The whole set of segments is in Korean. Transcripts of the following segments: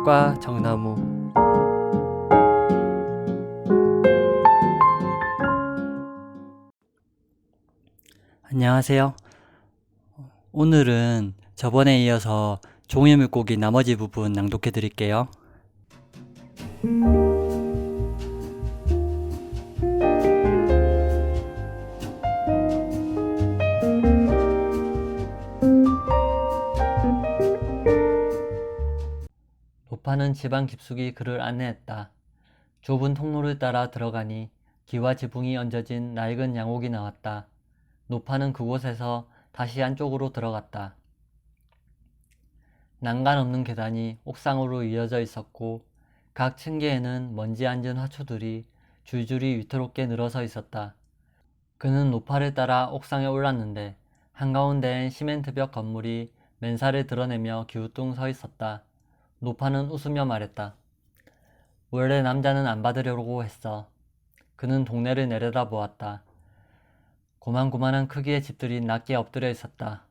숲과 정나무. 안녕하세요. 오늘은 저번에 이어서 종이 물고기 나머지 부분 낭독해 드릴게요. 노파는 집안 깊숙이 그를 안내했다. 좁은 통로를 따라 들어가니 기와 지붕이 얹어진 낡은 양옥이 나왔다. 노파는 그곳에서 다시 안쪽으로 들어갔다. 난간 없는 계단이 옥상으로 이어져 있었고 각 층계에는 먼지 앉은 화초들이 줄줄이 위태롭게 늘어서 있었다. 그는 노파를 따라 옥상에 올랐는데 한가운데엔 시멘트벽 건물이 맨살을 드러내며 기우뚱 서 있었다. 노파는 웃으며 말했다. 원래 남자는 안 받으려고 했어. 그는 동네를 내려다보았다. 고만고만한 크기의 집들이 낮게 엎드려 있었다.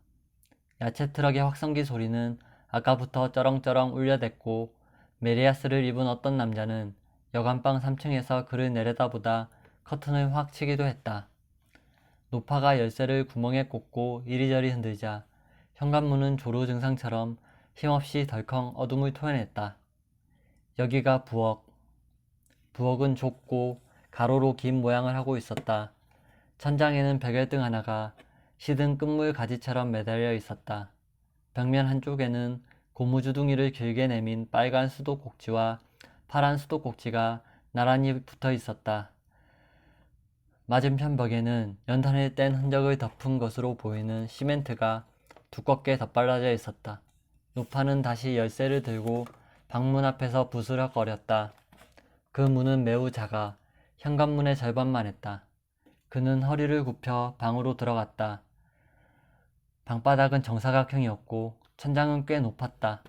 야채 트럭의 확성기 소리는 아까부터 쩌렁쩌렁 울려댔고 메리아스를 입은 어떤 남자는 여간방 3층에서 그를 내려다보다 커튼을 확 치기도 했다. 노파가 열쇠를 구멍에 꽂고 이리저리 흔들자 현관문은 조루 증상처럼 힘없이 덜컹 어둠을 토해냈다. 여기가 부엌. 부엌은 좁고 가로로 긴 모양을 하고 있었다. 천장에는 백열등 하나가 시든 끝물 가지처럼 매달려 있었다. 벽면 한쪽에는 고무주둥이를 길게 내민 빨간 수도꼭지와 파란 수도꼭지가 나란히 붙어 있었다. 맞은편 벽에는 연탄을 뗀 흔적을 덮은 것으로 보이는 시멘트가 두껍게 덧발라져 있었다. 노파는 다시 열쇠를 들고 방문 앞에서 부스럭거렸다. 그 문은 매우 작아 현관문의 절반만 했다. 그는 허리를 굽혀 방으로 들어갔다. 방바닥은 정사각형이었고 천장은 꽤 높았다.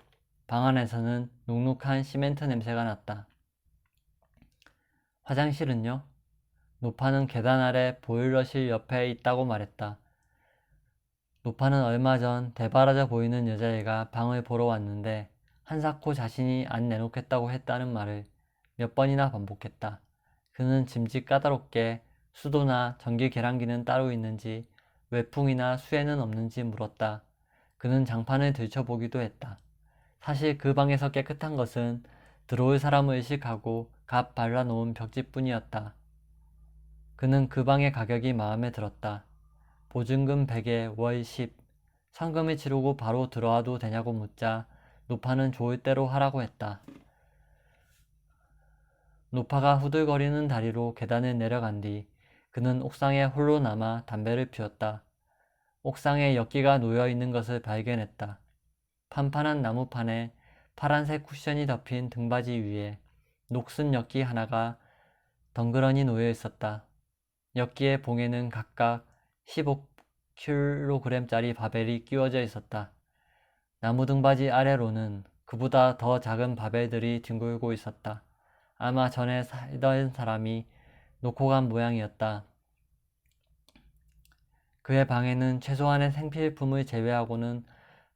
방 안에서는 눅눅한 시멘트 냄새가 났다. 화장실은요? 노파는 계단 아래 보일러실 옆에 있다고 말했다. 노파는 얼마 전 대바라져 보이는 여자애가 방을 보러 왔는데 한사코 자신이 안 내놓겠다고 했다는 말을 몇 번이나 반복했다. 그는 짐짓 까다롭게 수도나 전기 계량기는 따로 있는지 외풍이나 수에는 없는지 물었다. 그는 장판을 들춰보기도 했다. 사실 그 방에서 깨끗한 것은 들어올 사람을 의식하고 갓 발라놓은 벽지뿐이었다. 그는 그 방의 가격이 마음에 들었다. 보증금 100에 월 10, 성금을 치르고 바로 들어와도 되냐고 묻자 노파는 좋을 대로 하라고 했다. 노파가 후들거리는 다리로 계단을 내려간 뒤 그는 옥상에 홀로 남아 담배를 피웠다. 옥상에 엿기가 놓여있는 것을 발견했다. 판판한 나무판에 파란색 쿠션이 덮인 등받이 위에 녹슨 엿기 하나가 덩그러니 놓여 있었다. 엿기의 봉에는 각각 15kg짜리 바벨이 끼워져 있었다. 나무 등받이 아래로는 그보다 더 작은 바벨들이 뒹굴고 있었다. 아마 전에 살던 사람이 놓고 간 모양이었다. 그의 방에는 최소한의 생필품을 제외하고는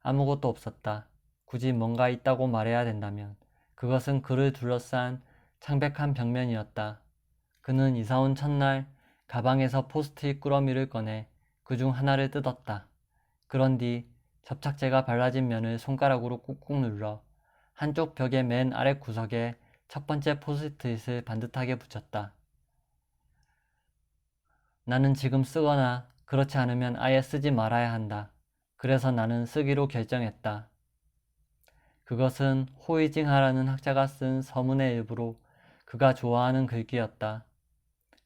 아무것도 없었다. 굳이 뭔가 있다고 말해야 된다면 그것은 그를 둘러싼 창백한 벽면이었다. 그는 이사온 첫날 가방에서 포스트잇 꾸러미를 꺼내 그중 하나를 뜯었다. 그런 뒤 접착제가 발라진 면을 손가락으로 꾹꾹 눌러 한쪽 벽의 맨 아래 구석에 첫 번째 포스트잇을 반듯하게 붙였다. 나는 지금 쓰거나 그렇지 않으면 아예 쓰지 말아야 한다. 그래서 나는 쓰기로 결정했다. 그것은 호이징하라는 학자가 쓴 서문의 일부로 그가 좋아하는 글귀였다.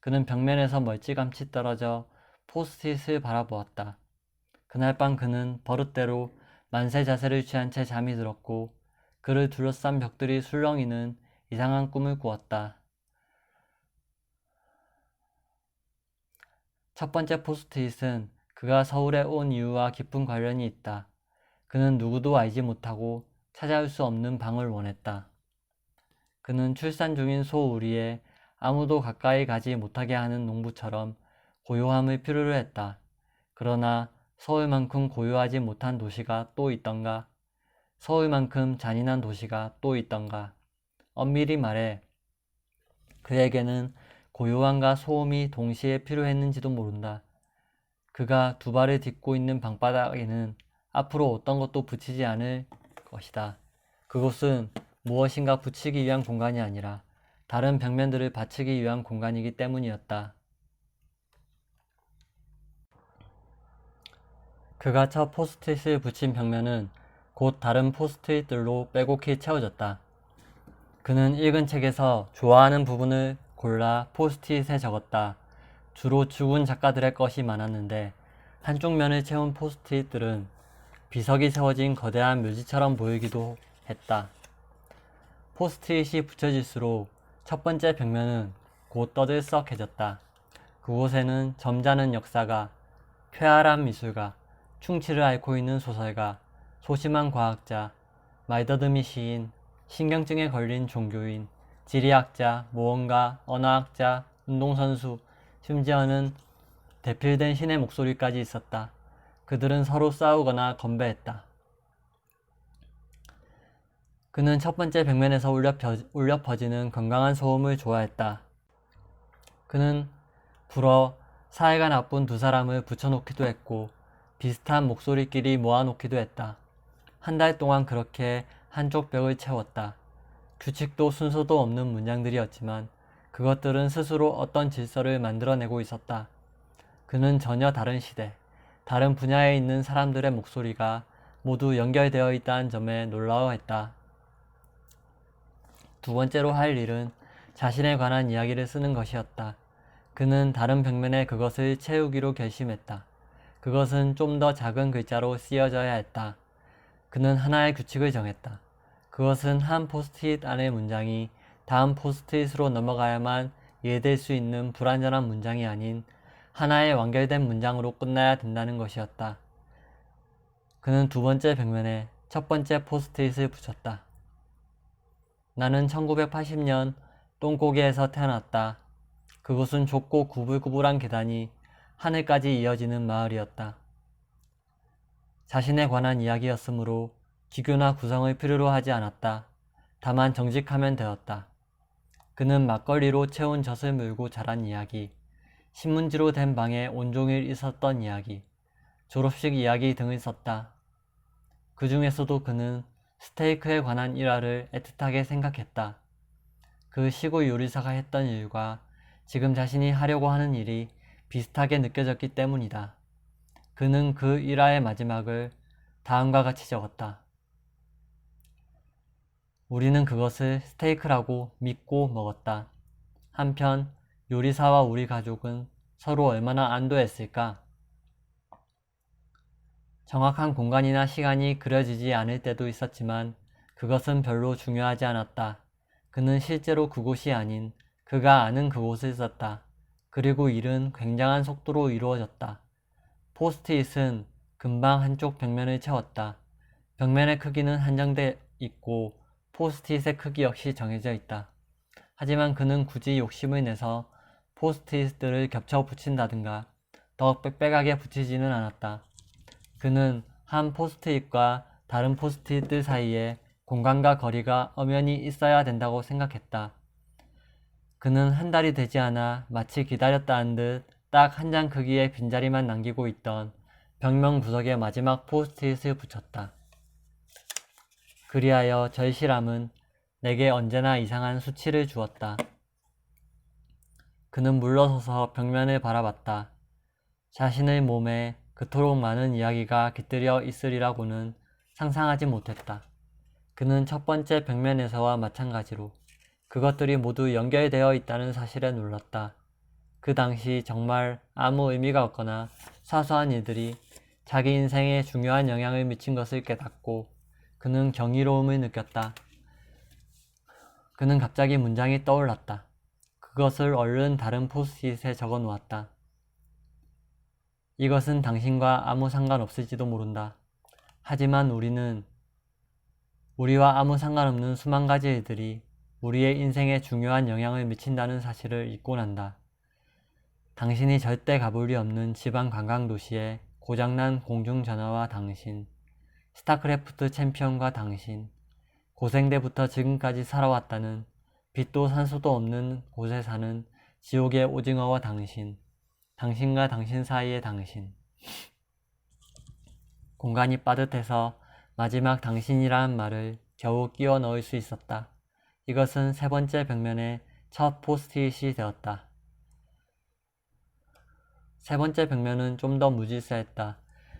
그는 벽면에서 멀찌감치 떨어져 포스트잇을 바라보았다. 그날 밤 그는 버릇대로 만세 자세를 취한 채 잠이 들었고 그를 둘러싼 벽들이 술렁이는 이상한 꿈을 꾸었다. 첫 번째 포스트잇은 그가 서울에 온 이유와 깊은 관련이 있다. 그는 누구도 알지 못하고 찾아올 수 없는 방을 원했다. 그는 출산 중인 소 우리에 아무도 가까이 가지 못하게 하는 농부처럼 고요함을 필요로 했다. 그러나 서울만큼 고요하지 못한 도시가 또 있던가? 서울만큼 잔인한 도시가 또 있던가. 엄밀히 말해 그에게는 고요함과 소음이 동시에 필요했는지도 모른다. 그가 두 발을 딛고 있는 방바닥에는 앞으로 어떤 것도 붙이지 않을 것이다. 그곳은 무엇인가 붙이기 위한 공간이 아니라 다른 벽면들을 받치기 위한 공간이기 때문이었다. 그가 첫 포스트잇을 붙인 벽면은 곧 다른 포스트잇들로 빼곡히 채워졌다. 그는 읽은 책에서 좋아하는 부분을 골라 포스트잇에 적었다. 주로 죽은 작가들의 것이 많았는데 한쪽 면을 채운 포스트잇들은 비석이 세워진 거대한 묘지처럼 보이기도 했다. 포스트잇이 붙여질수록 첫 번째 벽면은 곧 떠들썩해졌다. 그곳에는 점잖은 역사가, 쾌활한 미술가, 충치를 앓고 있는 소설가, 소심한 과학자, 말더듬이 시인, 신경증에 걸린 종교인, 지리학자, 모험가, 언어학자, 운동선수, 심지어는 대필된 신의 목소리까지 있었다. 그들은 서로 싸우거나 건배했다. 그는 첫 번째 벽면에서 울려 퍼지는 건강한 소음을 좋아했다. 그는 불어 사이가 나쁜 두 사람을 붙여놓기도 했고 비슷한 목소리끼리 모아놓기도 했다. 한 달 동안 그렇게 한쪽 벽을 채웠다. 규칙도 순서도 없는 문장들이었지만 그것들은 스스로 어떤 질서를 만들어내고 있었다. 그는 전혀 다른 시대, 다른 분야에 있는 사람들의 목소리가 모두 연결되어 있다는 점에 놀라워했다. 두 번째로 할 일은 자신에 관한 이야기를 쓰는 것이었다. 그는 다른 벽면에 그것을 채우기로 결심했다. 그것은 좀 더 작은 글자로 쓰여져야 했다. 그는 하나의 규칙을 정했다. 그것은 한 포스트잇 안의 문장이 다음 포스트잇으로 넘어가야만 이해될 수 있는 불완전한 문장이 아닌 하나의 완결된 문장으로 끝나야 된다는 것이었다. 그는 두 번째 벽면에 첫 번째 포스트잇을 붙였다. 나는 1980년 똥고개에서 태어났다. 그곳은 좁고 구불구불한 계단이 하늘까지 이어지는 마을이었다. 자신에 관한 이야기였으므로 기교나 구성을 필요로 하지 않았다. 다만 정직하면 되었다. 그는 막걸리로 채운 젖을 물고 자란 이야기, 신문지로 된 방에 온종일 있었던 이야기, 졸업식 이야기 등을 썼다. 그 중에서도 그는 스테이크에 관한 일화를 애틋하게 생각했다. 그 시골 요리사가 했던 일과 지금 자신이 하려고 하는 일이 비슷하게 느껴졌기 때문이다. 그는 그 일화의 마지막을 다음과 같이 적었다. 우리는 그것을 스테이크라고 믿고 먹었다. 한편 요리사와 우리 가족은 서로 얼마나 안도했을까? 정확한 공간이나 시간이 그려지지 않을 때도 있었지만 그것은 별로 중요하지 않았다. 그는 실제로 그곳이 아닌 그가 아는 그곳을 썼다. 그리고 일은 굉장한 속도로 이루어졌다. 포스트잇은 금방 한쪽 벽면을 채웠다. 벽면의 크기는 한정돼 있고 포스트잇의 크기 역시 정해져 있다. 하지만 그는 굳이 욕심을 내서 포스트잇들을 겹쳐 붙인다든가 더 빽빽하게 붙이지는 않았다. 그는 한 포스트잇과 다른 포스트잇들 사이에 공간과 거리가 엄연히 있어야 된다고 생각했다. 그는 한 달이 되지 않아 마치 기다렸다는 듯 딱 한 장 크기의 빈자리만 남기고 있던 벽면 구석에 마지막 포스트잇을 붙였다. 그리하여 절실함은 내게 언제나 이상한 수치를 주었다. 그는 물러서서 벽면을 바라봤다. 자신의 몸에 그토록 많은 이야기가 깃들여 있으리라고는 상상하지 못했다. 그는 첫 번째 벽면에서와 마찬가지로 그것들이 모두 연결되어 있다는 사실에 놀랐다. 그 당시 정말 아무 의미가 없거나 사소한 일들이 자기 인생에 중요한 영향을 미친 것을 깨닫고 그는 경이로움을 느꼈다. 그는 갑자기 문장이 떠올랐다. 그것을 얼른 다른 포스트잇에 적어 놓았다. 이것은 당신과 아무 상관없을지도 모른다. 하지만 우리와 아무 상관없는 수만 가지 일들이 우리의 인생에 중요한 영향을 미친다는 사실을 잊고 난다. 당신이 절대 가볼 리 없는 지방 관광도시의 고장난 공중전화와 당신, 스타크래프트 챔피언과 당신, 고생대부터 지금까지 살아왔다는 빛도 산소도 없는 곳에 사는 지옥의 오징어와 당신, 당신과 당신 사이의 당신. 공간이 빠듯해서 마지막 당신이라는 말을 겨우 끼워 넣을 수 있었다. 이것은 세 번째 벽면의 첫 포스트잇이 되었다. 세 번째 벽면은 좀 더 무질서했다.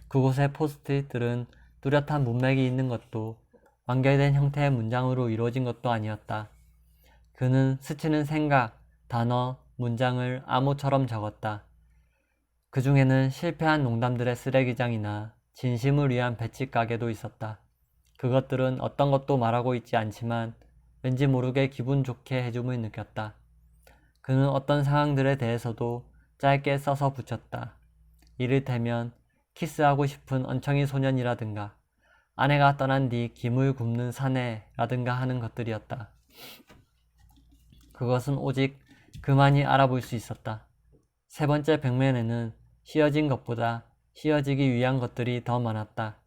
그곳의 포스트잇들은 뚜렷한 문맥이 있는 것도 완결된 형태의 문장으로 이루어진 것도 아니었다. 그는 스치는 생각, 단어, 문장을 암호처럼 적었다. 그 중에는 실패한 농담들의 쓰레기장이나 진심을 위한 배치 가게도 있었다. 그것들은 어떤 것도 말하고 있지 않지만 왠지 모르게 기분 좋게 해줌을 느꼈다. 그는 어떤 상황들에 대해서도 짧게 써서 붙였다. 이를테면 키스하고 싶은 언청이 소년이라든가 아내가 떠난 뒤 김을 굽는 사내라든가 하는 것들이었다. 그것은 오직 그만이 알아볼 수 있었다. 세 번째 벽면에는 씌어진 것보다 씌어지기 위한 것들이 더 많았다.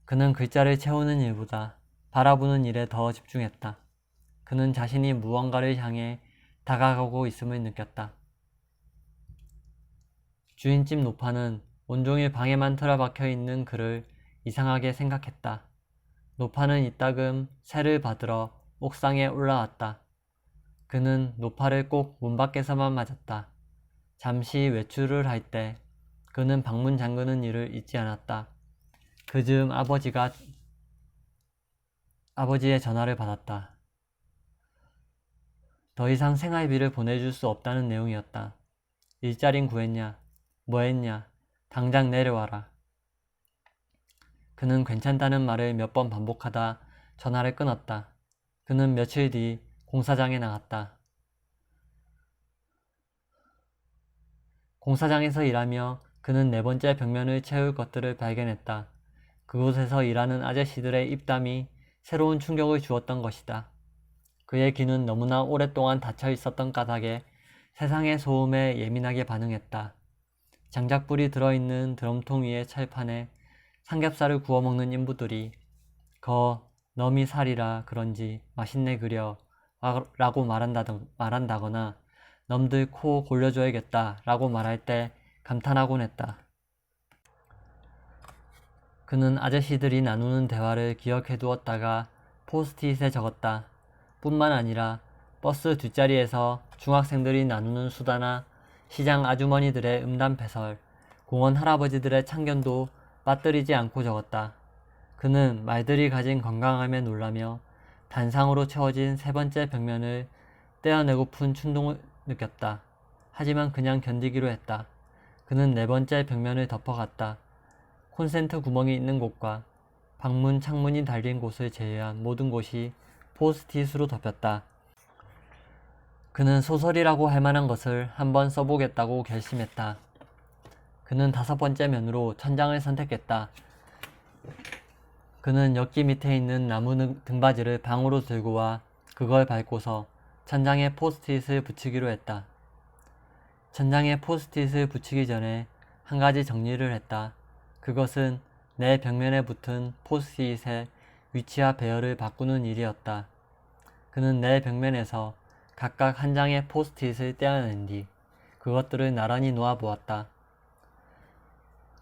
그는 글자를 채우는 일보다 바라보는 일에 더 집중했다. 그는 자신이 무언가를 향해 다가가고 있음을 느꼈다. 주인집 노파는 온종일 방에만 틀어박혀 있는 그를 이상하게 생각했다. 노파는 이따금 새를 받으러 옥상에 올라왔다. 그는 노파를 꼭 문 밖에서만 맞았다. 잠시 외출을 할 때 그는 방문 잠그는 일을 잊지 않았다. 그 즈음 아버지의 전화를 받았다. 더 이상 생활비를 보내줄 수 없다는 내용이었다. 일자린 구했냐? 뭐 했냐? 당장 내려와라. 그는 괜찮다는 말을 몇 번 반복하다 전화를 끊었다. 그는 며칠 뒤 공사장에 나갔다. 공사장에서 일하며 그는 네 번째 벽면을 채울 것들을 발견했다. 그곳에서 일하는 아저씨들의 입담이 새로운 충격을 주었던 것이다. 그의 귀는 너무나 오랫동안 닫혀 있었던 까닭에 세상의 소음에 예민하게 반응했다. 장작불이 들어있는 드럼통 위의 철판에 삼겹살을 구워 먹는 인부들이 너미 살이라 그런지 맛있네 그려 라고 말한다거나 놈들 코 골려줘야겠다 라고 말할 때 감탄하곤 했다. 그는 아저씨들이 나누는 대화를 기억해두었다가 포스트잇에 적었다. 뿐만 아니라 버스 뒷자리에서 중학생들이 나누는 수다나 시장 아주머니들의 음담패설, 공원 할아버지들의 참견도 빠뜨리지 않고 적었다. 그는 말들이 가진 건강함에 놀라며 단상으로 채워진 세 번째 벽면을 떼어내고픈 충동을 느꼈다. 하지만 그냥 견디기로 했다. 그는 네 번째 벽면을 덮어갔다. 콘센트 구멍이 있는 곳과 방문, 창문이 달린 곳을 제외한 모든 곳이 포스트잇으로 덮였다. 그는 소설이라고 할 만한 것을 한번 써보겠다고 결심했다. 그는 다섯 번째 면으로 천장을 선택했다. 그는 엿기 밑에 있는 나무 등받이를 방으로 들고 와 그걸 밟고서 천장에 포스트잇을 붙이기로 했다. 천장에 포스트잇을 붙이기 전에 한 가지 정리를 했다. 그것은 내 벽면에 붙은 포스트잇의 위치와 배열을 바꾸는 일이었다. 그는 내 벽면에서 각각 한 장의 포스트잇을 떼어낸 뒤 그것들을 나란히 놓아보았다.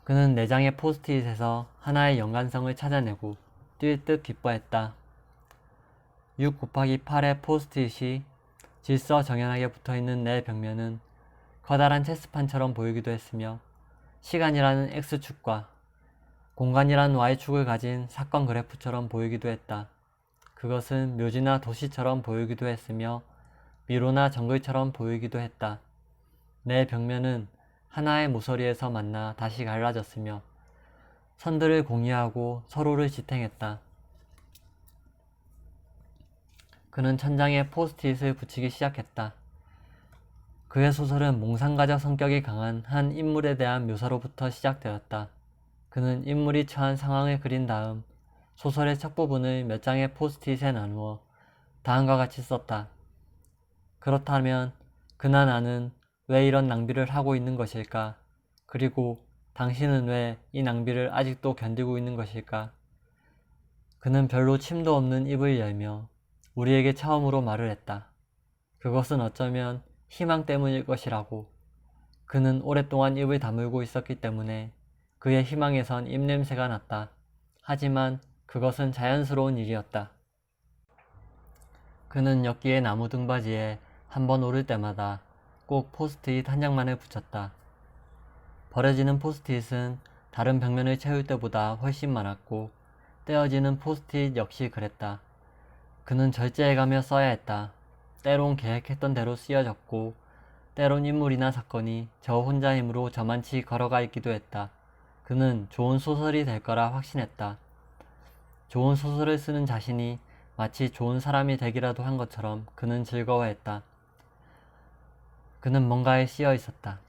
그는 네 장의 포스트잇에서 하나의 연관성을 찾아내고 뛸 듯 기뻐했다. 6 곱하기 8의 포스트잇이 질서정연하게 붙어있는 내 벽면은 커다란 체스판처럼 보이기도 했으며 시간이라는 X축과 공간이라는 Y축을 가진 사건 그래프처럼 보이기도 했다. 그것은 묘지나 도시처럼 보이기도 했으며 미로나 정글처럼 보이기도 했다. 내 벽면은 하나의 모서리에서 만나 다시 갈라졌으며 선들을 공유하고 서로를 지탱했다. 그는 천장에 포스트잇을 붙이기 시작했다. 그의 소설은 몽상가적 성격이 강한 한 인물에 대한 묘사로부터 시작되었다. 그는 인물이 처한 상황을 그린 다음 소설의 첫 부분을 몇 장의 포스트잇에 나누어 다음과 같이 썼다. 그렇다면 그나 나는 왜 이런 낭비를 하고 있는 것일까? 그리고 당신은 왜 이 낭비를 아직도 견디고 있는 것일까? 그는 별로 침도 없는 입을 열며 우리에게 처음으로 말을 했다. 그것은 어쩌면 희망 때문일 것이라고. 그는 오랫동안 입을 다물고 있었기 때문에 그의 희망에선 입냄새가 났다. 하지만 그것은 자연스러운 일이었다. 그는 엽기의 나무 등받이에 한 번 오를 때마다 꼭 포스트잇 한 장만을 붙였다. 버려지는 포스트잇은 다른 벽면을 채울 때보다 훨씬 많았고 떼어지는 포스트잇 역시 그랬다. 그는 절제해가며 써야 했다. 때론 계획했던 대로 쓰여졌고 때론 인물이나 사건이 저 혼자 힘으로 저만치 걸어가 있기도 했다. 그는 좋은 소설이 될 거라 확신했다. 좋은 소설을 쓰는 자신이 마치 좋은 사람이 되기라도 한 것처럼 그는 즐거워했다. 그는 뭔가에 씌어 있었다.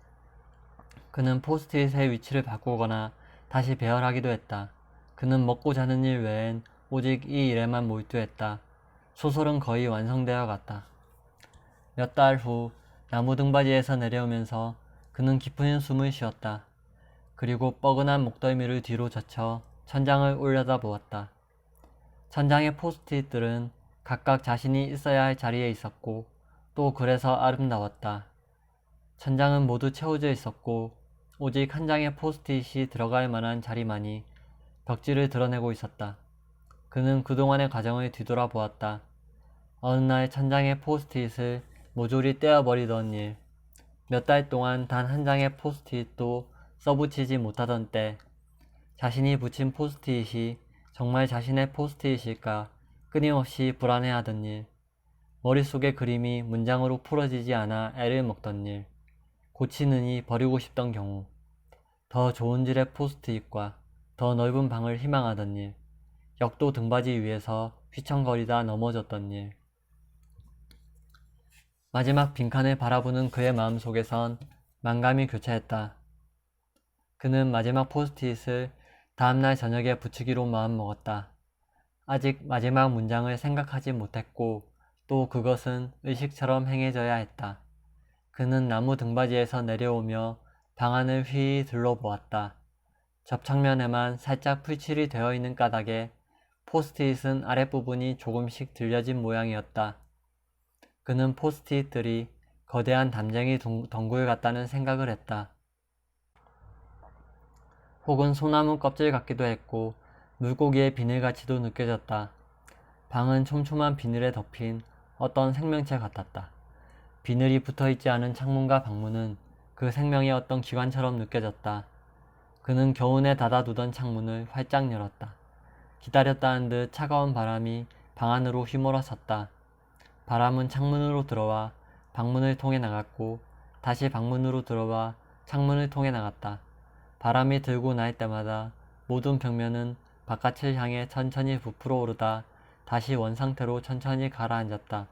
그는 포스트잇의 위치를 바꾸거나 다시 배열하기도 했다. 그는 먹고 자는 일 외엔 오직 이 일에만 몰두했다. 소설은 거의 완성되어 갔다. 몇 달 후 나무 등받이에서 내려오면서 그는 깊은 숨을 쉬었다. 그리고 뻐근한 목덜미를 뒤로 젖혀 천장을 올려다보았다. 천장의 포스트잇들은 각각 자신이 있어야 할 자리에 있었고 또 그래서 아름다웠다. 천장은 모두 채워져 있었고 오직 한 장의 포스트잇이 들어갈 만한 자리만이 벽지를 드러내고 있었다. 그는 그동안의 과정을 뒤돌아보았다. 어느 날 천장의 포스트잇을 모조리 떼어버리던 일, 몇 달 동안 단 한 장의 포스트잇도 써붙이지 못하던 때, 자신이 붙인 포스트잇이 정말 자신의 포스트잇일까 끊임없이 불안해하던 일, 머릿속의 그림이 문장으로 풀어지지 않아 애를 먹던 일, 고치느니 버리고 싶던 경우, 더 좋은 질의 포스트잇과 더 넓은 방을 희망하던 일, 역도 등받이 위에서 휘청거리다 넘어졌던 일. 마지막 빈칸을 바라보는 그의 마음속에선 만감이 교차했다. 그는 마지막 포스트잇을 다음날 저녁에 붙이기로 마음먹었다. 아직 마지막 문장을 생각하지 못했고 또 그것은 의식처럼 행해져야 했다. 그는 나무 등받이에서 내려오며 방안을 휘이 둘러보았다. 접착면에만 살짝 풀칠이 되어 있는 까닭에 포스트잇은 아랫부분이 조금씩 들려진 모양이었다. 그는 포스트잇들이 거대한 담쟁이 덩굴 같다는 생각을 했다. 혹은 소나무 껍질 같기도 했고 물고기의 비늘같이도 느껴졌다. 방은 촘촘한 비늘에 덮인 어떤 생명체 같았다. 비늘이 붙어있지 않은 창문과 방문은 그 생명의 어떤 기관처럼 느껴졌다. 그는 겨우내 닫아두던 창문을 활짝 열었다. 기다렸다 한 듯 차가운 바람이 방 안으로 휘몰아쳤다. 바람은 창문으로 들어와 방문을 통해 나갔고 다시 방문으로 들어와 창문을 통해 나갔다. 바람이 들고 날 때마다 모든 벽면은 바깥을 향해 천천히 부풀어 오르다 다시 원상태로 천천히 가라앉았다.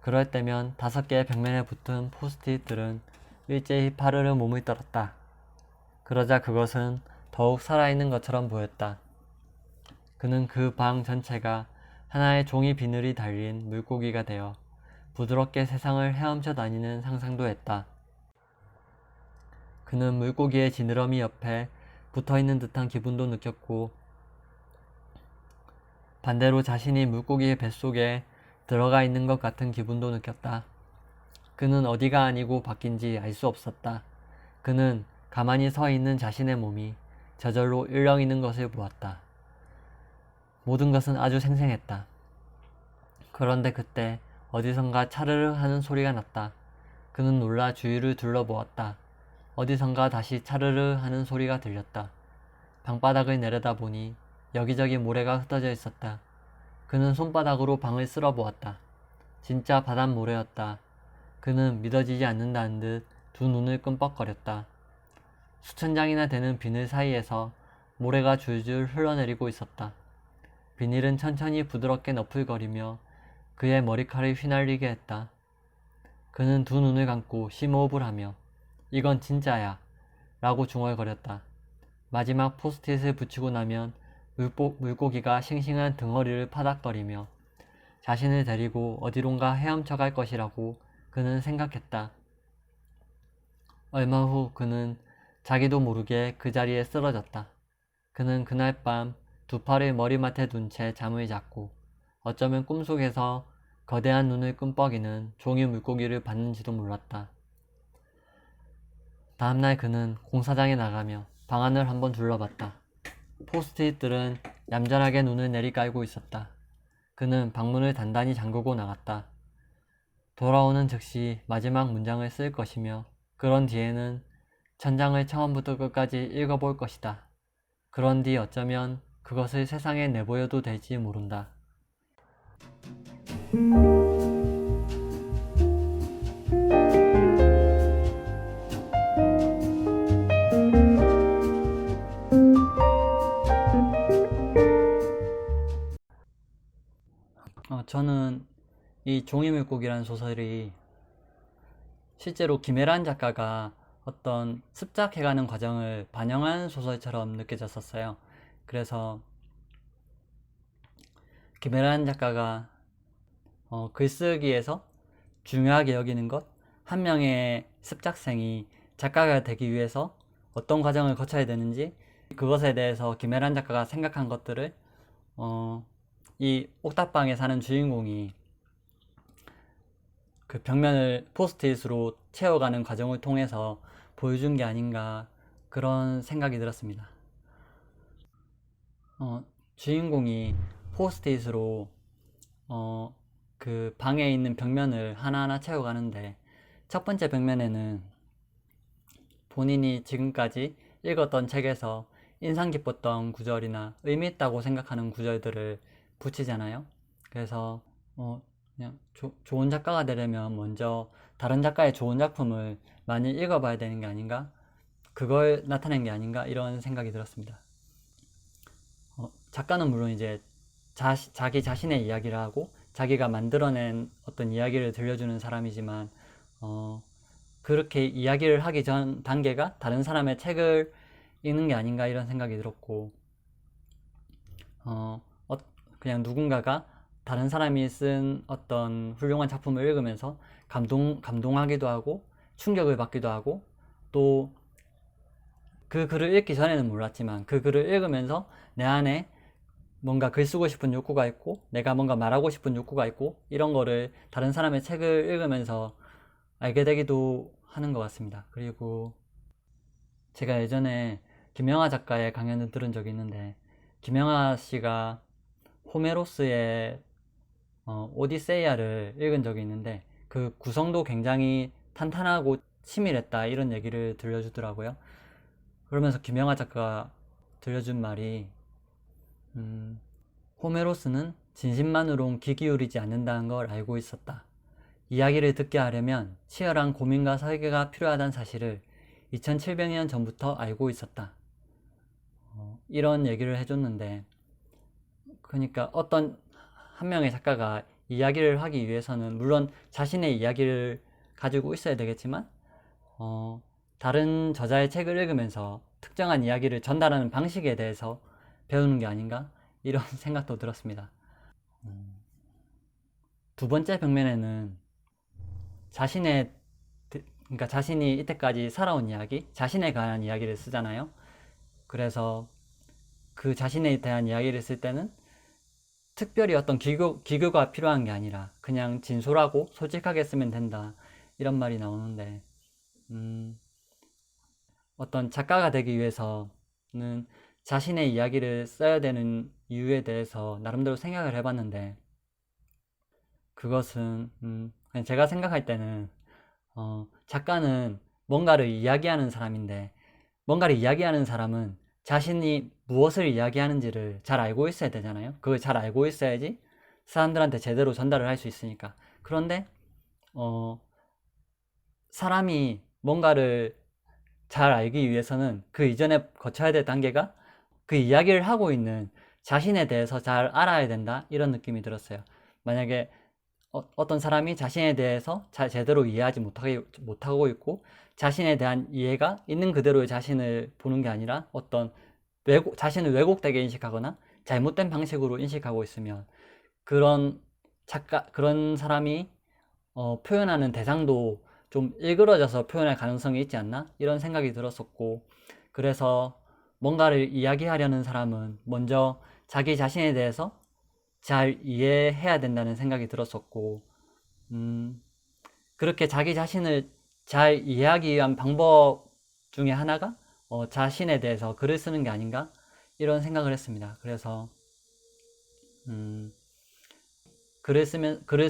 그럴 때면 5개의 벽면에 붙은 포스트잇들은 일제히 파르르 몸을 떨었다. 그러자 그것은 더욱 살아있는 것처럼 보였다. 그는 그 방 전체가 하나의 종이 비늘이 달린 물고기가 되어 부드럽게 세상을 헤엄쳐 다니는 상상도 했다. 그는 물고기의 지느러미 옆에 붙어있는 듯한 기분도 느꼈고 반대로 자신이 물고기의 뱃속에 들어가 있는 것 같은 기분도 느꼈다. 그는 어디가 아니고 바뀐지 알 수 없었다. 그는 가만히 서 있는 자신의 몸이 저절로 일렁이는 것을 보았다. 모든 것은 아주 생생했다. 그런데 그때 어디선가 차르르 하는 소리가 났다. 그는 놀라 주위를 둘러보았다. 어디선가 다시 차르르 하는 소리가 들렸다. 방바닥을 내려다보니 여기저기 모래가 흩어져 있었다. 그는 손바닥으로 방을 쓸어보았다. 진짜 바닷모래였다. 그는 믿어지지 않는다는 듯 두 눈을 끔뻑거렸다. 수천 장이나 되는 비늘 사이에서 모래가 줄줄 흘러내리고 있었다. 비닐은 천천히 부드럽게 너풀거리며 그의 머리칼을 휘날리게 했다. 그는 두 눈을 감고 심호흡을 하며 이건 진짜야 라고 중얼거렸다. 마지막 포스트잇을 붙이고 나면 물고기가 싱싱한 등허리를 파닥거리며 자신을 데리고 어디론가 헤엄쳐 갈 것이라고 그는 생각했다. 얼마 후 그는 자기도 모르게 그 자리에 쓰러졌다. 그는 그날 밤 두 팔을 머리맡에 둔 채 잠을 잤고 어쩌면 꿈속에서 거대한 눈을 끔뻑이는 종이 물고기를 봤는지도 몰랐다. 다음날 그는 공사장에 나가며 방안을 한번 둘러봤다. 포스트잇들은 얌전하게 눈을 내리깔고 있었다. 그는 방문을 단단히 잠그고 나갔다. 돌아오는 즉시 마지막 문장을 쓸 것이며 그런 뒤에는 천장을 처음부터 끝까지 읽어볼 것이다. 그런 뒤 어쩌면 그것을 세상에 내보여도 될지 모른다. 저는 이 종이물고기라는 소설이 실제로 김애란 작가가 어떤 습작해가는 과정을 반영한 소설처럼 느껴졌었어요. 그래서 김애란 작가가 글쓰기에서 중요하게 여기는 것, 한 명의 습작생이 작가가 되기 위해서 어떤 과정을 거쳐야 되는지 그것에 대해서 김애란 작가가 생각한 것들을 이 옥탑방에 사는 주인공이 그 벽면을 포스트잇으로 채워가는 과정을 통해서 보여준 게 아닌가 그런 생각이 들었습니다. 주인공이 포스트잇으로 그 방에 있는 벽면을 하나하나 채워가는데 첫 번째 벽면에는 본인이 지금까지 읽었던 책에서 인상 깊었던 구절이나 의미 있다고 생각하는 구절들을 붙이잖아요. 그래서 그냥 좋은 작가가 되려면 먼저 다른 작가의 좋은 작품을 많이 읽어봐야 되는 게 아닌가, 그걸 나타낸 게 아닌가 이런 생각이 들었습니다. 작가는 물론 이제 자기 자신의 이야기를 하고 자기가 만들어낸 어떤 이야기를 들려주는 사람이지만 그렇게 이야기를 하기 전 단계가 다른 사람의 책을 읽는 게 아닌가 이런 생각이 들었고 그냥 누군가가 다른 사람이 쓴 어떤 훌륭한 작품을 읽으면서 감동하기도 하고 충격을 받기도 하고 또 그 글을 읽기 전에는 몰랐지만 그 글을 읽으면서 내 안에 뭔가 글 쓰고 싶은 욕구가 있고 내가 뭔가 말하고 싶은 욕구가 있고 이런 거를 다른 사람의 책을 읽으면서 알게 되기도 하는 것 같습니다. 그리고 제가 예전에 김영하 작가의 강연을 들은 적이 있는데 김영하 씨가 호메로스의 오디세이아를 읽은 적이 있는데 그 구성도 굉장히 탄탄하고 치밀했다 이런 얘기를 들려주더라고요. 그러면서 김영하 작가가 들려준 말이 호메로스는 진심만으론 귀 기울이지 않는다는 걸 알고 있었다. 이야기를 듣게 하려면 치열한 고민과 설계가 필요하다는 사실을 2700년 전부터 알고 있었다. 이런 얘기를 해줬는데 그러니까 어떤 한 명의 작가가 이야기를 하기 위해서는 물론 자신의 이야기를 가지고 있어야 되겠지만 다른 저자의 책을 읽으면서 특정한 이야기를 전달하는 방식에 대해서 배우는 게 아닌가 이런 생각도 들었습니다. 두 번째 벽면에는 그러니까 자신이 이때까지 살아온 이야기, 자신에 관한 이야기를 쓰잖아요. 그래서 그 자신에 대한 이야기를 쓸 때는 특별히 어떤 기교가 필요한 게 아니라 그냥 진솔하고 솔직하게 쓰면 된다 이런 말이 나오는데 어떤 작가가 되기 위해서는 자신의 이야기를 써야 되는 이유에 대해서 나름대로 생각을 해봤는데 그것은 그냥 제가 생각할 때는 작가는 뭔가를 이야기하는 사람인데 뭔가를 이야기하는 사람은 자신이 무엇을 이야기하는지를 잘 알고 있어야 되잖아요. 그걸 잘 알고 있어야지 사람들한테 제대로 전달을 할 수 있으니까. 그런데 사람이 뭔가를 잘 알기 위해서는 그 이전에 거쳐야 될 단계가 그 이야기를 하고 있는 자신에 대해서 잘 알아야 된다 이런 느낌이 들었어요. 만약에 어떤 사람이 자신에 대해서 제대로 이해하지 못하고 있고 자신에 대한 이해가 있는 그대로의 자신을 보는 게 아니라 어떤 자신을 왜곡되게 인식하거나 잘못된 방식으로 인식하고 있으면 그런 사람이 표현하는 대상도 좀 일그러져서 표현할 가능성이 있지 않나 이런 생각이 들었었고 그래서 뭔가를 이야기하려는 사람은 먼저 자기 자신에 대해서 잘 이해해야 된다는 생각이 들었었고, 그렇게 자기 자신을 잘 이해하기 위한 방법 중에 하나가 자신에 대해서 글을 쓰는 게 아닌가 이런 생각을 했습니다. 그래서 음, 글을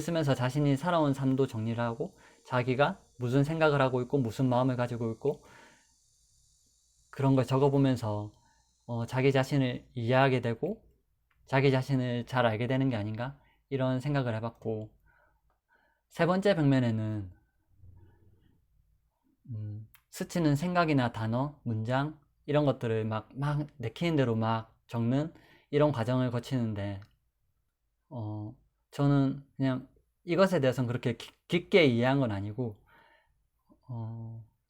쓰면서 자신이 살아온 삶도 정리를 하고 자기가 무슨 생각을 하고 있고 무슨 마음을 가지고 있고 그런 걸 적어보면서 자기 자신을 이해하게 되고 자기 자신을 잘 알게 되는 게 아닌가 이런 생각을 해봤고, 세 번째 벽면에는 스치는 생각이나 단어, 문장 이런 것들을 막 내키는 대로 막 적는 이런 과정을 거치는데, 어, 저는 그냥 이것에 대해서는 그렇게 깊게 이해한 건 아니고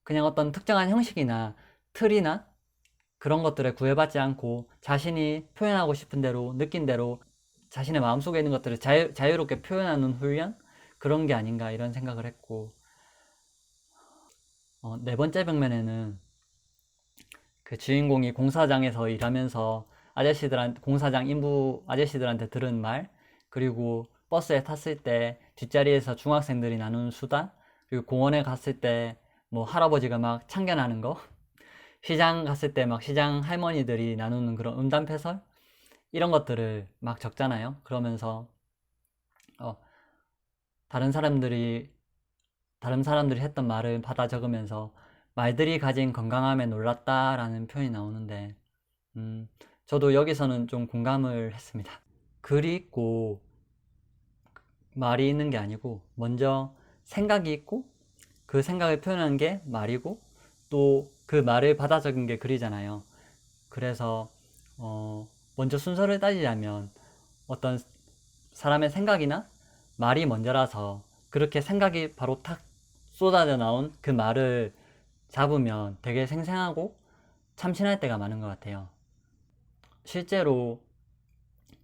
그냥 어떤 특정한 형식이나 틀이나 그런 것들에 구애받지 않고 자신이 표현하고 싶은 대로 느낀 대로 자신의 마음속에 있는 것들을 자유롭게 표현하는 훈련? 그런 게 아닌가 이런 생각을 했고, 네 번째 벽면에는 그 주인공이 공사장에서 일하면서 공사장 인부 아저씨들한테 들은 말, 그리고 버스에 탔을 때 뒷자리에서 중학생들이 나누는 수다, 그리고 공원에 갔을 때 뭐 할아버지가 막 참견하는 거, 시장 갔을 때 막 시장 할머니들이 나누는 그런 음담패설 이런 것들을 막 적잖아요. 그러면서 어, 다른 사람들이 다른 사람들이 했던 말을 받아 적으면서 말들이 가진 건강함에 놀랐다라는 표현이 나오는데, 음, 저도 여기서는 좀 공감을 했습니다. 글이 있고 말이 있는 게 아니고 먼저 생각이 있고 그 생각을 표현한 게 말이고 또 그 말을 받아 적은 게 글이잖아요. 그래서 먼저 순서를 따지자면 어떤 사람의 생각이나 말이 먼저라서 그렇게 생각이 바로 탁 쏟아져 나온 그 말을 잡으면 되게 생생하고 참신할 때가 많은 것 같아요. 실제로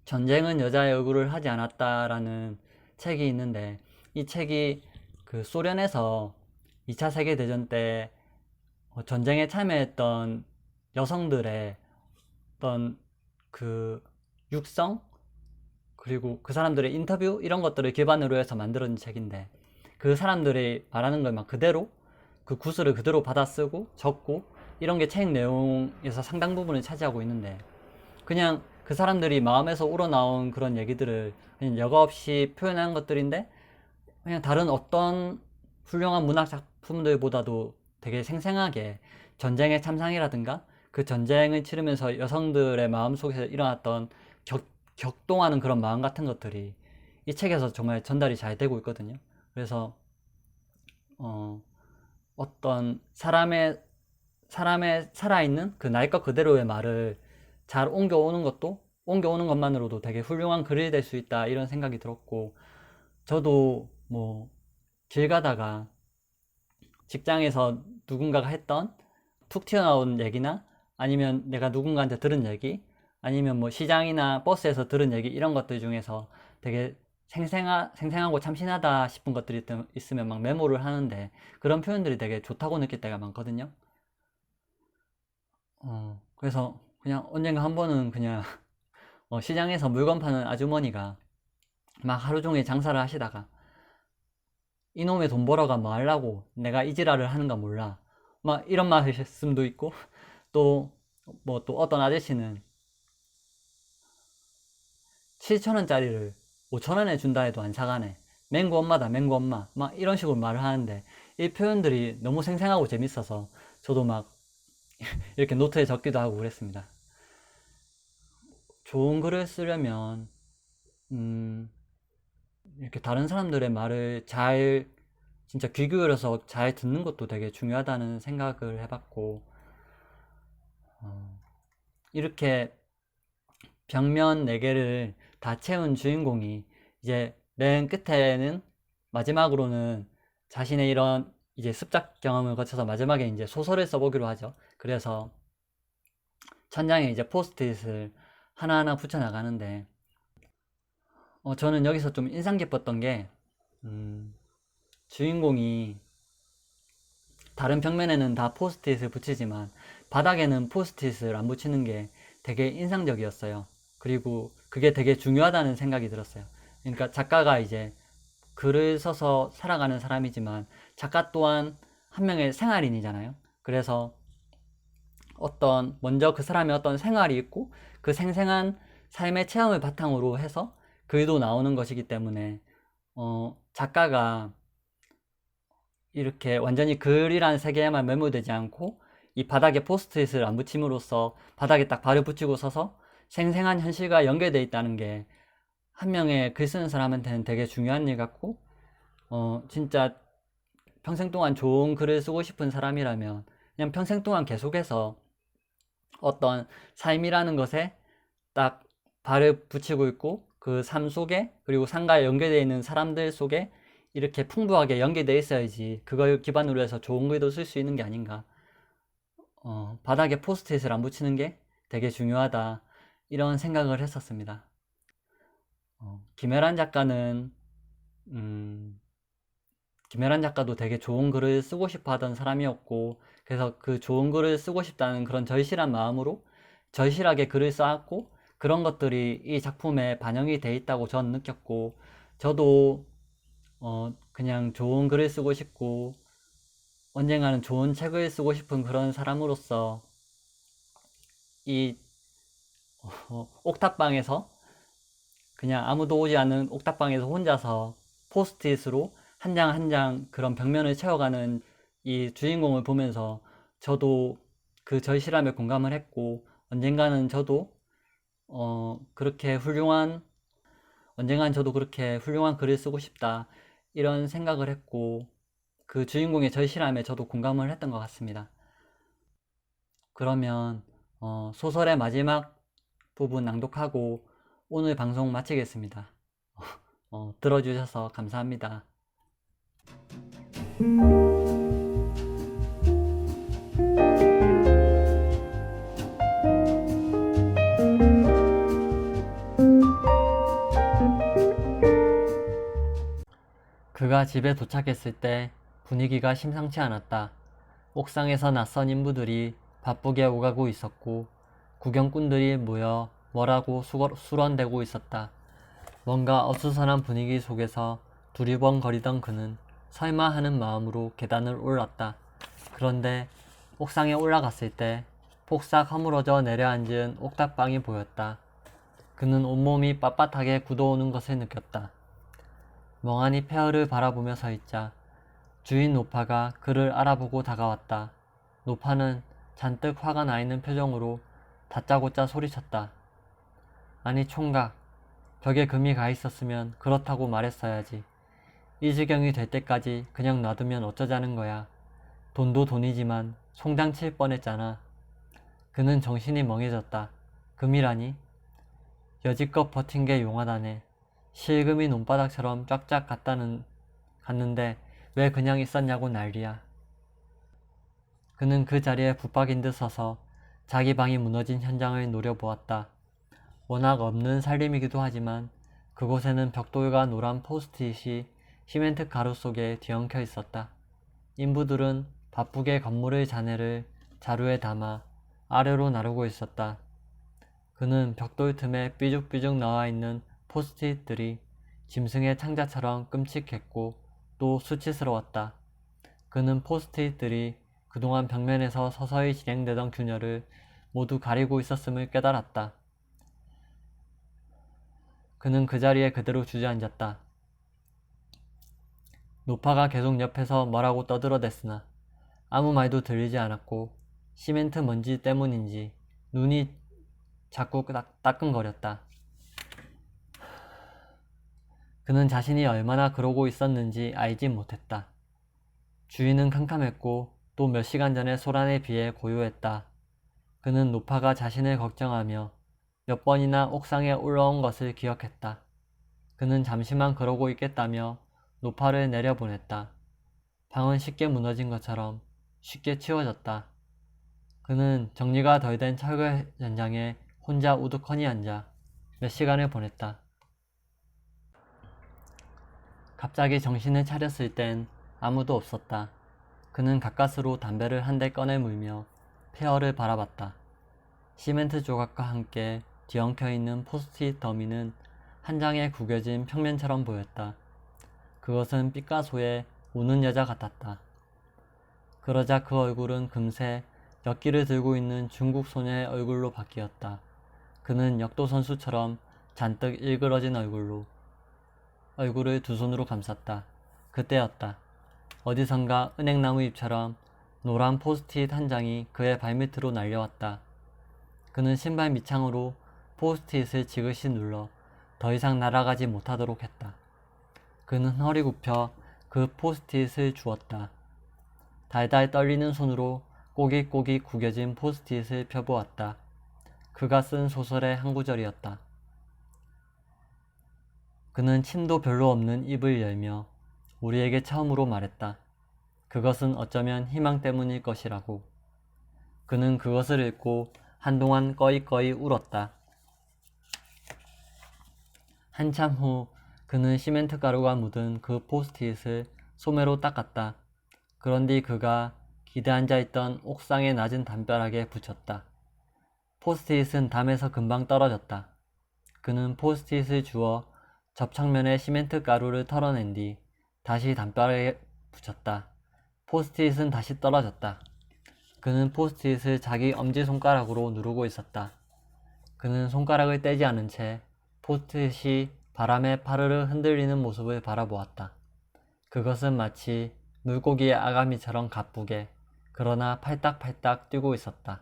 전쟁은 여자의 의구를 하지 않았다라는 책이 있는데, 이 책이 그 소련에서 2차 세계대전 때 전쟁에 참여했던 여성들의 어떤 그 육성, 그리고 그 사람들의 인터뷰 이런 것들을 기반으로 해서 만들어진 책인데, 그 사람들이 말하는 걸 막 그대로 그 구술을 그대로 받아 쓰고 적고 이런 게 책 내용에서 상당 부분을 차지하고 있는데, 그냥 그 사람들이 마음에서 우러나온 그런 얘기들을 그냥 여과 없이 표현한 것들인데 그냥 다른 어떤 훌륭한 문학 작품들보다도 되게 생생하게 전쟁의 참상이라든가 그 전쟁을 치르면서 여성들의 마음속에서 일어났던 격동하는 그런 마음 같은 것들이 이 책에서 정말 전달이 잘 되고 있거든요. 그래서 어, 어떤 사람의 살아있는 그 날 것 그대로의 말을 잘 옮겨오는 것만으로도 되게 훌륭한 글이 될 수 있다 이런 생각이 들었고, 저도 뭐 길 가다가 직장에서 누군가가 했던 툭 튀어나온 얘기나 아니면 내가 누군가한테 들은 얘기 아니면 뭐 시장이나 버스에서 들은 얘기 이런 것들 중에서 되게 생생하고 참신하다 싶은 것들이 있으면 막 메모를 하는데, 그런 표현들이 되게 좋다고 느낄 때가 많거든요. 그래서 그냥 언젠가 한 번은 그냥 시장에서 물건 파는 아주머니가 막 하루 종일 장사를 하시다가 이놈의 돈 벌어가 뭐 하려고 내가 이 지랄을 하는가 몰라 막 이런 말씀도 있고, 또 뭐 또 어떤 아저씨는 7,000원짜리를 5,000원에 준다 해도 안 사가네, 맹구 엄마다 맹구 엄마 막 이런 식으로 말을 하는데, 이 표현들이 너무 생생하고 재밌어서 저도 막 이렇게 노트에 적기도 하고 그랬습니다. 좋은 글을 쓰려면 음, 이렇게 다른 사람들의 말을 진짜 귀 기울여서 잘 듣는 것도 되게 중요하다는 생각을 해봤고, 어, 이렇게 벽면 4개를 다 채운 주인공이 이제 맨 끝에는 마지막으로는 자신의 이런 이제 습작 경험을 거쳐서 마지막에 이제 소설을 써보기로 하죠. 그래서 천장에 이제 포스트잇을 하나하나 붙여 나가는데, 저는 여기서 좀 인상 깊었던 게 주인공이 다른 벽면에는 다 포스트잇을 붙이지만 바닥에는 포스트잇을 안 붙이는 게 되게 인상적이었어요. 그리고 그게 되게 중요하다는 생각이 들었어요. 그러니까 작가가 이제 글을 써서 살아가는 사람이지만 작가 또한 한 명의 생활인이잖아요. 그래서 먼저 그 사람의 어떤 생활이 있고 그 생생한 삶의 체험을 바탕으로 해서 글도 나오는 것이기 때문에 작가가 이렇게 완전히 글이라는 세계에만 매몰되지 않고 이 바닥에 포스트잇을 안 붙임으로써 바닥에 딱 발을 붙이고 서서 생생한 현실과 연결되어 있다는 게 한 명의 글 쓰는 사람한테는 되게 중요한 일 같고 진짜 평생 동안 좋은 글을 쓰고 싶은 사람이라면 그냥 평생 동안 계속해서 어떤 삶이라는 것에 딱 발을 붙이고 있고 그 삶 속에 그리고 삶과 연결되어 있는 사람들 속에 이렇게 풍부하게 연결되어 있어야지 그걸 기반으로 해서 좋은 글도 쓸 수 있는 게 아닌가. 바닥에 포스트잇을 안 붙이는 게 되게 중요하다 이런 생각을 했었습니다. 김혜란 작가는 김혜란 작가도 되게 좋은 글을 쓰고 싶어 하던 사람이었고 그래서 그 좋은 글을 쓰고 싶다는 그런 절실한 마음으로 절실하게 글을 쌓았고 그런 것들이 이 작품에 반영이 돼 있다고 저는 느꼈고 저도 그냥 좋은 글을 쓰고 싶고 언젠가는 좋은 책을 쓰고 싶은 그런 사람으로서 이 옥탑방에서 그냥 아무도 오지 않은 옥탑방에서 혼자서 포스트잇으로 한 장 한 장 그런 벽면을 채워가는 이 주인공을 보면서 저도 그 절실함에 공감을 했고 언젠가는 저도 그렇게 훌륭한 글을 쓰고 싶다 이런 생각을 했고 그 주인공의 절실함에 저도 공감을 했던 것 같습니다. 그러면 소설의 마지막 부분 낭독하고 오늘 방송 마치겠습니다. 들어주셔서 감사합니다. 그가 집에 도착했을 때 분위기가 심상치 않았다. 옥상에서 낯선 인부들이 바쁘게 오가고 있었고 구경꾼들이 모여 뭐라고 수런대고 있었다. 뭔가 어수선한 분위기 속에서 두리번거리던 그는 설마 하는 마음으로 계단을 올랐다. 그런데 옥상에 올라갔을 때 폭삭 허물어져 내려앉은 옥탑방이 보였다. 그는 온몸이 빳빳하게 굳어오는 것을 느꼈다. 멍하니 폐허를 바라보며 서있자 주인 노파가 그를 알아보고 다가왔다. 노파는 잔뜩 화가 나 있는 표정으로 다짜고짜 소리쳤다. 아니 총각, 벽에 금이 가 있었으면 그렇다고 말했어야지. 이 지경이 될 때까지 그냥 놔두면 어쩌자는 거야. 돈도 돈이지만 송장 칠 뻔했잖아. 그는 정신이 멍해졌다. 금이라니? 여지껏 버틴 게 용하다네. 실금이 논바닥처럼 쫙쫙 갔는데 왜 그냥 있었냐고 난리야. 그는 그 자리에 붙박인 듯 서서 자기 방이 무너진 현장을 노려보았다. 워낙 없는 살림이기도 하지만 그곳에는 벽돌과 노란 포스트잇이 시멘트 가루 속에 뒤엉켜 있었다. 인부들은 바쁘게 건물의 잔해를 자루에 담아 아래로 나르고 있었다. 그는 벽돌 틈에 삐죽삐죽 나와있는 포스트잇들이 짐승의 창자처럼 끔찍했고 또 수치스러웠다. 그는 포스트잇들이 그동안 벽면에서 서서히 진행되던 균열을 모두 가리고 있었음을 깨달았다. 그는 그 자리에 그대로 주저앉았다. 노파가 계속 옆에서 뭐라고 떠들어댔으나 아무 말도 들리지 않았고 시멘트 먼지 때문인지 눈이 자꾸 따끔거렸다. 그는 자신이 얼마나 그러고 있었는지 알지 못했다. 주인은 캄캄했고 또 몇 시간 전의 소란에 비해 고요했다. 그는 노파가 자신을 걱정하며 몇 번이나 옥상에 올라온 것을 기억했다. 그는 잠시만 그러고 있겠다며 노파를 내려보냈다. 방은 쉽게 무너진 것처럼 쉽게 치워졌다. 그는 정리가 덜 된 철거 현장에 혼자 우두커니 앉아 몇 시간을 보냈다. 갑자기 정신을 차렸을 땐 아무도 없었다. 그는 가까스로 담배를 한 대 꺼내 물며 폐허를 바라봤다. 시멘트 조각과 함께 뒤엉켜 있는 포스트잇 더미는 한 장의 구겨진 평면처럼 보였다. 그것은 피카소의 우는 여자 같았다. 그러자 그 얼굴은 금세 엿기를 들고 있는 중국 소녀의 얼굴로 바뀌었다. 그는 역도 선수처럼 잔뜩 일그러진 얼굴을 두 손으로 감쌌다. 그때였다. 어디선가 은행나무 잎처럼 노란 포스트잇 한 장이 그의 발밑으로 날려왔다. 그는 신발 밑창으로 포스트잇을 지그시 눌러 더 이상 날아가지 못하도록 했다. 그는 허리 굽혀 그 포스트잇을 주웠다. 달달 떨리는 손으로 꼬깃꼬깃 구겨진 포스트잇을 펴보았다. 그가 쓴 소설의 한 구절이었다. 그는 침도 별로 없는 입을 열며 우리에게 처음으로 말했다. 그것은 어쩌면 희망 때문일 것이라고. 그는 그것을 읽고 한동안 꺼이꺼이 울었다. 한참 후 그는 시멘트 가루가 묻은 그 포스트잇을 소매로 닦았다. 그런 뒤 그가 기대앉아 있던 옥상의 낮은 담벼락에 붙였다. 포스트잇은 담에서 금방 떨어졌다. 그는 포스트잇을 주워 접착면에 시멘트 가루를 털어낸 뒤 다시 담벼락에 붙였다. 포스트잇은 다시 떨어졌다. 그는 포스트잇을 자기 엄지손가락으로 누르고 있었다. 그는 손가락을 떼지 않은 채 포스트잇이 바람에 파르르 흔들리는 모습을 바라보았다. 그것은 마치 물고기의 아가미처럼 가쁘게 그러나 팔딱팔딱 뛰고 있었다.